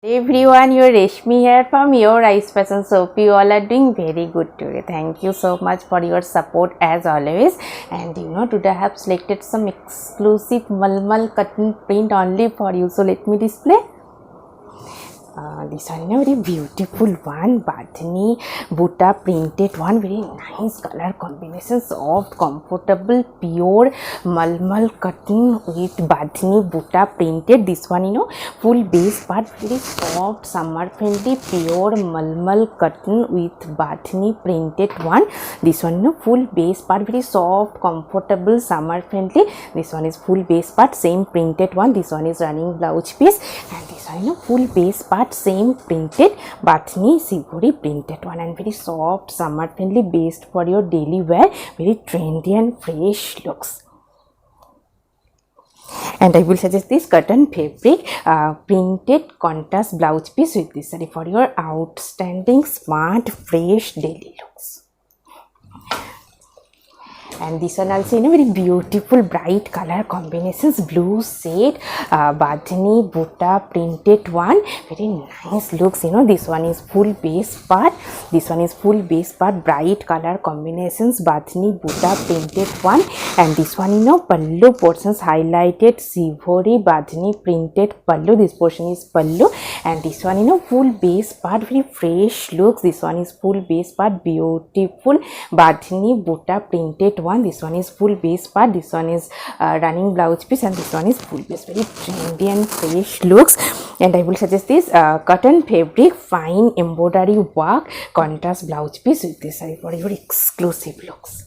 Everyone, you're Reshmi here from Your Eyes Fashion Soap. You all are doing very good today. Thank you so much for your support as always. And today I have selected some exclusive Malmal cotton print only for you. So let me display. This one is a very beautiful one, Badhani Butta printed one, very nice color combination, soft, comfortable, pure Malmal cotton with Badhani Butta printed. This one, full base part, very soft, summer friendly, pure Malmal cotton with Badhani printed one. This one, full base part, very soft, comfortable, summer friendly. This one is full base part, same printed one. This one is running blouse piece, and this one, full base part, same printed Badhani Sivori printed one, and very soft, summer friendly, based for your daily wear, very trendy and fresh looks. And I will suggest this cotton fabric printed contrast blouse piece with this saree for your outstanding, smart, fresh daily looks. And this one also very beautiful bright color combinations, blue shade, Badhani Butta printed one, very nice looks. This one is full base part, this one is full base part, bright color combinations, Badhani Butta printed one. And this one pallu portions highlighted Sivori Badhani printed pallu. This portion is pallu, and this one full base part, very fresh looks. This one is full base part, beautiful Badhani Butta printed one. This one is full base part, this one is running blouse piece, and this one is full base, very trendy and fresh looks. And I will suggest this cotton fabric fine embroidery work contrast blouse piece with this saree for your exclusive looks.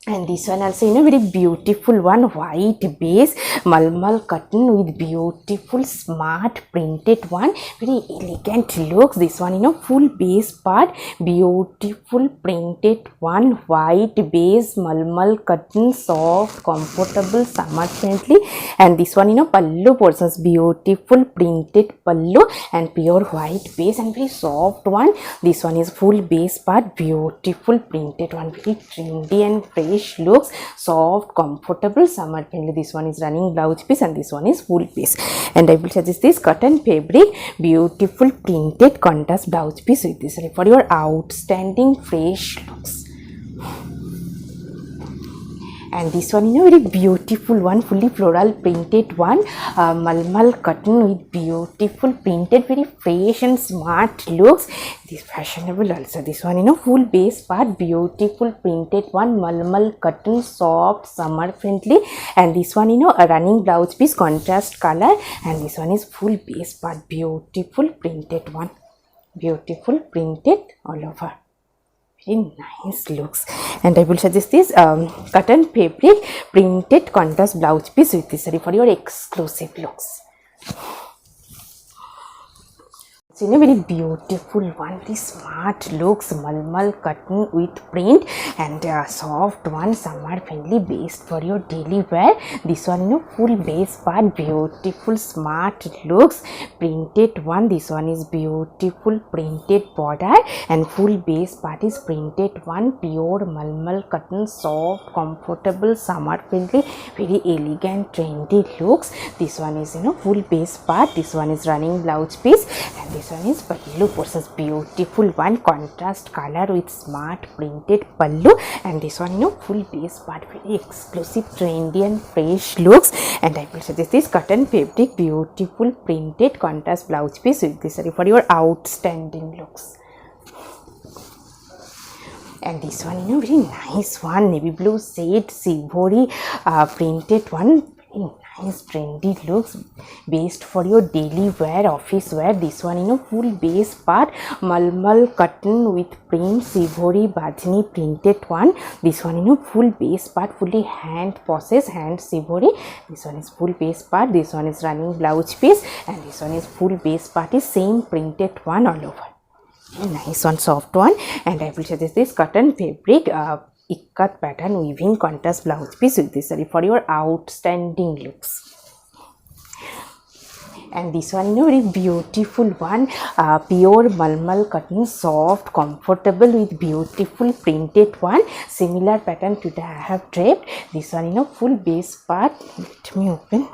And this one also very beautiful one, white base Malmal cotton with beautiful smart printed one, very elegant looks. This one full base part, beautiful printed one, white base Malmal cotton, soft, comfortable, summer friendly. And this one pallu portions, beautiful printed pallu and pure white base, and very soft one. This one is full base part, beautiful printed one, very trendy and fresh looks, soft, comfortable, summer friendly. This one is running blouse piece, and this one is full piece. And I will suggest this cotton fabric beautiful printed contrast blouse piece with this for your outstanding fresh looks. And this one very beautiful one, fully floral printed one, Malmal cotton with beautiful printed, very fresh and smart looks. This fashionable also. This one full base part, beautiful printed one, Malmal cotton, soft, summer friendly. And this one a running blouse piece, contrast color. And this one is full base part, beautiful printed one, beautiful printed all over, very nice looks. And I will suggest this cotton fabric printed contrast blouse piece with this saree for your exclusive looks. It's a very beautiful one, very smart looks, Malmal cotton with print, and soft one, summer friendly, based for your daily wear. This one full base part, beautiful smart looks, printed one. This one is beautiful printed border, and full base part is printed one, pure Malmal cotton, soft, comfortable, summer friendly, very elegant, trendy looks. This one is full base part, this one is running blouse piece, and this one is pallu portions, beautiful one, contrast color with smart printed pallu. And this one full base part, very exclusive, trendy and fresh looks. And I will suggest this cotton fabric beautiful printed contrast blouse piece with this saree for your outstanding looks. And this one very nice one, navy blue shade Sivori printed one, very nice trendy looks, based for your daily wear, office wear. This one full base part, Malmal cotton with print Sivori Badhani printed one. This one full base part, fully hand process, hand Sivori. This one is full base part, this one is running blouse piece, and this one is full base part is same printed one all over. Nice one, soft one. And I will suggest this cotton fabric ikat pattern weaving contrast blouse piece with this saree for your outstanding looks. And this one very beautiful one, pure Malmal cotton, soft, comfortable with beautiful printed one, similar pattern to that I have draped. This one full base part, let me open.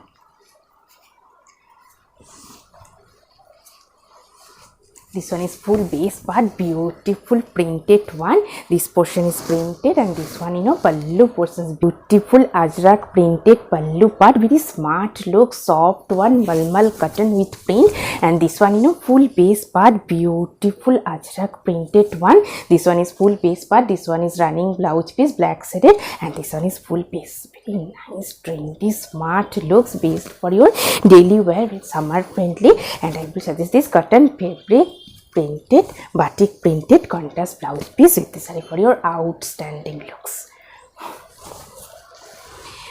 This one is full base part, beautiful printed one. This portion is printed, and this one pallu portion, beautiful ajrak printed pallu part, very smart look, soft one, malmal cotton with print. And this one full base part, beautiful ajrak printed one. This one is full base part. This one is running blouse piece, black shaded, and this one is full base. Very nice, trendy, smart looks, based for your daily wear with summer friendly. And I will suggest this cotton fabric printed, batik printed contrast blouse piece with this saree for your outstanding looks.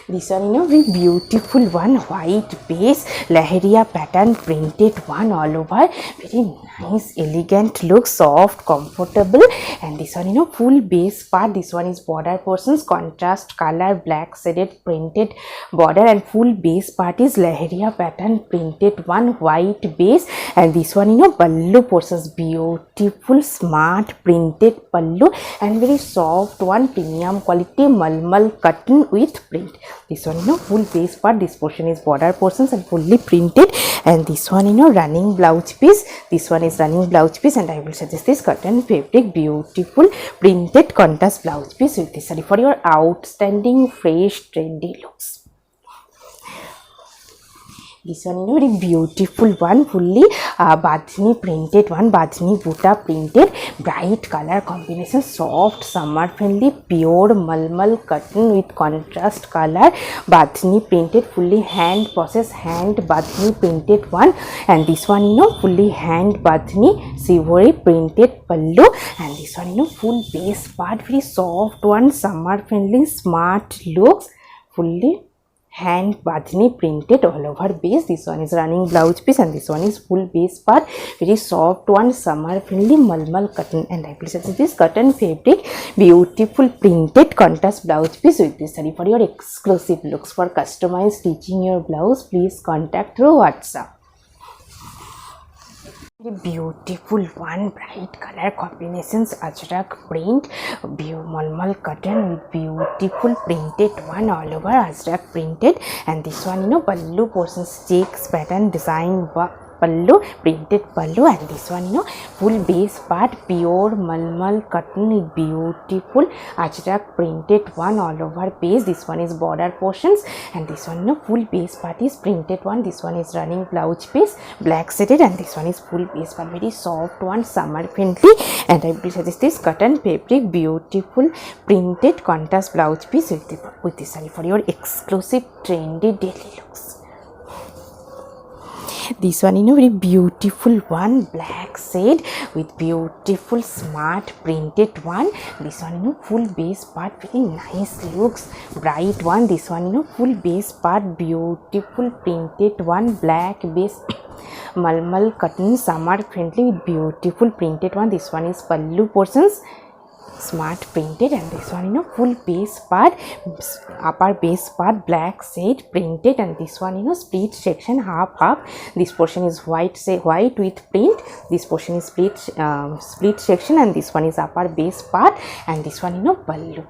This one very beautiful one, white base lahariya pattern printed one all over, very nice, elegant look, soft, comfortable. And this one full base part. This one is border portions, contrast color, black shaded printed border, and full base part is lahariya pattern printed one, white base. And this one pallu portions, beautiful smart printed pallu, and very soft one, premium quality malmal cotton with print. This one full base part. This portion is border portions and fully printed. And this one running blouse piece. This one is running blouse piece, and I will suggest this cotton fabric, beautiful printed contrast blouse piece with this saree for your outstanding, fresh, trendy looks. This one very beautiful one, fully badhni printed one, badhni buta printed, bright color combination, soft, summer friendly, pure malmal cotton with contrast color, badhni printed, fully hand process, hand badhni printed one. And this one fully hand badhni silvery printed pallu. And this one full base part, very soft one, summer friendly, smart looks, fully hand badhni printed all over base. This one is running blouse piece, and this one is full base part, very soft one, summer friendly, malmal cotton. And I will suggest this cotton fabric, beautiful printed contrast blouse piece with this saree for your exclusive looks. For customized stitching your blouse, please contact through WhatsApp. Beautiful one, bright color combinations, ajrak print, malmal cotton with beautiful printed one all over, ajrak printed. And this one pallu portions, checks pattern design pallu, printed pallu. And this one full base part, pure malmal cotton with beautiful ajrak printed one all over base. This one is border portions, and this one full base part is printed one. This one is running blouse piece, black shaded, and this one is full base part, very soft one, summer friendly. And I will suggest this cotton fabric, beautiful printed contrast blouse piece with this saree for your exclusive, trendy daily looks. This one very beautiful one, black shade with beautiful smart printed one. This one full base part, very nice looks, bright one. This one full base part, beautiful printed one, black base malmal cotton, summer friendly with beautiful printed one. This one is pallu portions, smart printed. And this one full base part, upper base part, black shade printed. And this one split section, half. This portion is white, say white with print. This portion is split section, and this one is upper base part. And this one pallu,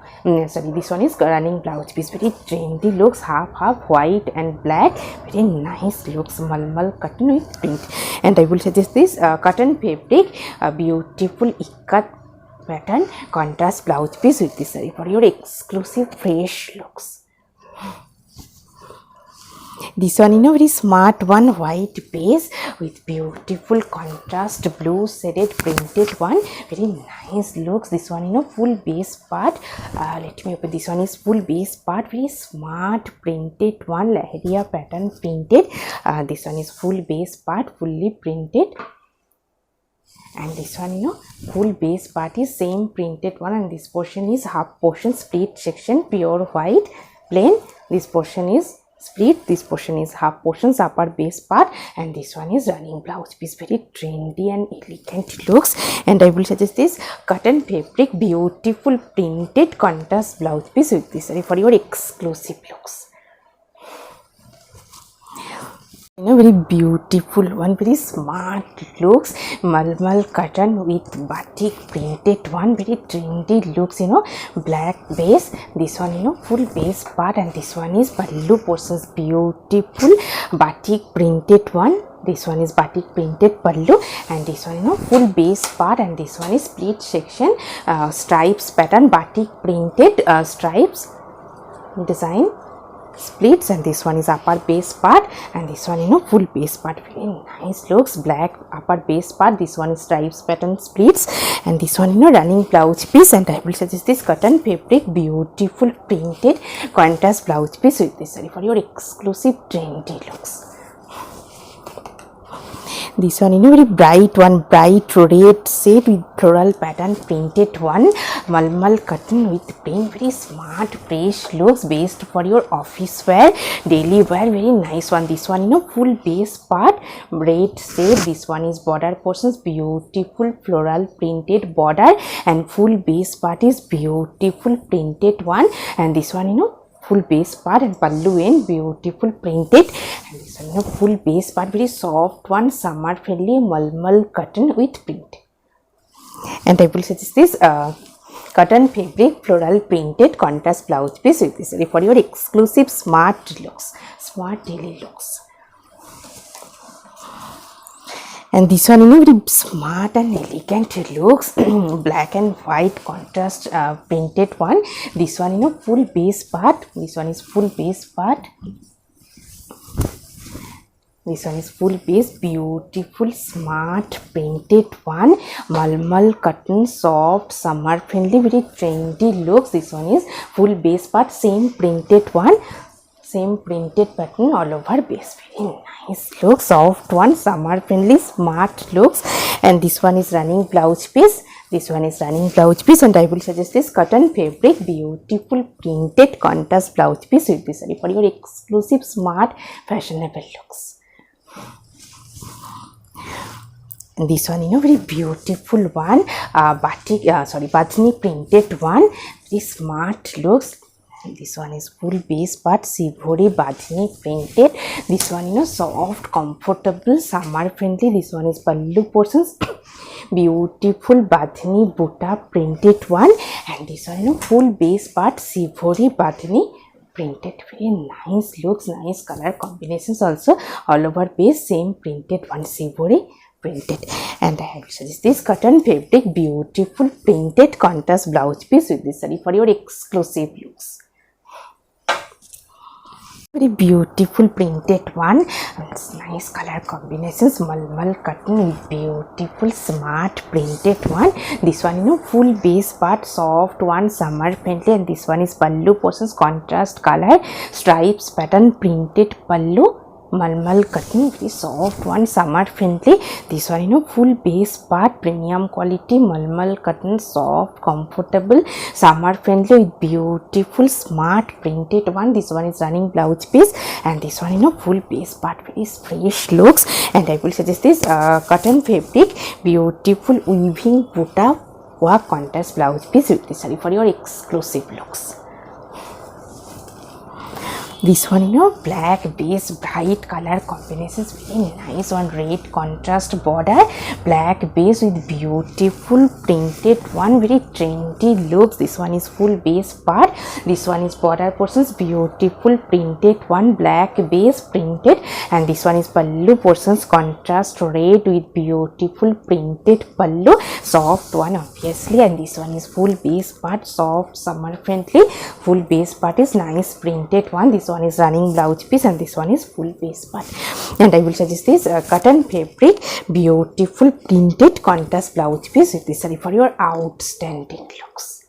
sorry, this one is running blouse piece, very trendy looks, half white and black, very nice looks, malmal cotton with print. And I will suggest this cotton fabric, beautiful ikat pattern contrast blouse piece with this saree for your exclusive, fresh looks. This one very smart one, white base with beautiful contrast blue shaded printed one, very nice looks. This one full base part, let me open. This one is full base part, very smart printed one, lahariya pattern printed. This one is full base part, fully printed. And this one full base part is same printed one, and this portion is half portion, split section, pure white plain. This portion is split, this portion is half portions, upper base part. And this one is running blouse piece, very trendy and elegant looks. And I will suggest this cotton fabric, beautiful printed contrast blouse piece with this saree for your exclusive looks. Very beautiful one, very smart looks, malmal cotton with batik printed one, very trendy looks, black base. This one, full base part, and this one is pallu portions, beautiful batik printed one. This one is batik printed pallu, and this one, full base part, and this one is split section, stripes pattern, batik printed stripes design splits, and this one is upper base part, and this one full base part, very nice looks, black upper base part. This one is stripes pattern splits, and this one running blouse piece, and I will suggest this cotton fabric, beautiful printed contrast blouse piece with this saree for your exclusive trendy looks. This one very bright one, bright red shade with floral pattern printed one, malmal cotton with print, very smart fresh looks, based for your office wear, daily wear, very nice one. This one full base part, red shade. This one is border portions, beautiful floral printed border, and full base part is beautiful printed one, and this one full base part, and pallu end beautiful printed, and this one full base part, very soft one, summer friendly malmal cotton with print. And I will suggest this cotton fabric floral printed contrast blouse piece with this for your exclusive smart looks, smart daily looks. And this one very smart and elegant looks, black and white contrast printed one. This one full base part. This one is full base part. This one is full base, beautiful smart printed one, malmal cotton, soft summer friendly, very trendy looks. This one is full base part, same printed one, same printed pattern all over base, very nice looks, soft one, summer friendly, smart looks. And this one is running blouse piece. This one is running blouse piece, and I will suggest this cotton fabric, beautiful printed contrast blouse piece with this for your exclusive smart fashionable looks. And this one very beautiful one, batik bathni printed one, very smart looks. And this one is full base part, sivori bathni printed. This one soft, comfortable, summer friendly. This one is pallu portions, beautiful bathni buta printed one, and this one full base part, sivori bathni printed, very nice looks, nice color combinations also all over base, same printed one, sivori printed. And I will suggest this cotton fabric, beautiful printed contrast blouse piece with this saree for your exclusive looks. Very beautiful printed one, it's nice color combinations, malmal cotton with beautiful smart printed one. This one full base part, soft one, summer friendly, and this one is pallu portions, contrast color, stripes pattern printed pallu, malmal cotton, very soft one, summer friendly. This one full base part, premium quality malmal cotton, soft, comfortable, summer friendly with beautiful smart printed one. This one is running blouse piece, and this one full base part, very fresh looks. And I will suggest this cotton fabric, beautiful weaving buta work contrast blouse piece with this saree for your exclusive looks. This one black base, bright color combinations, very nice one, red contrast border, black base with beautiful printed one, very trendy looks. This one is full base part, this one is border portions, beautiful printed one, black base printed, and this one is pallu portions, contrast red with beautiful printed pallu, soft one obviously. And this one is full base part, soft summer friendly, full base part is nice printed one. This one is running blouse piece, and this one is full base part. And I will suggest this cotton fabric, beautiful printed contrast blouse piece with this saree for your outstanding looks.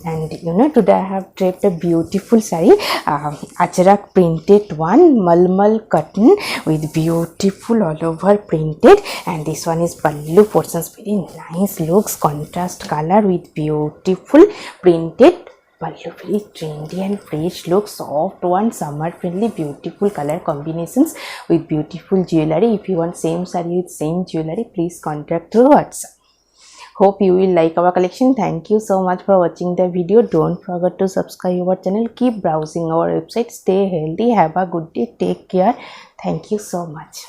And today I have draped a beautiful saree, ajrak printed one, malmal cotton with beautiful all over printed, and this one is pallu portions, very nice looks, contrast color with beautiful printed pallu, very trendy and fresh look, soft one, summer friendly, beautiful color combinations with beautiful jewelry. If you want same saree with same jewelry, please contact through WhatsApp. Hope you will like our collection. Thank you so much for watching the video. Don't forget to subscribe our channel. Keep browsing our website. Stay healthy. Have a good day. Take care. Thank you so much.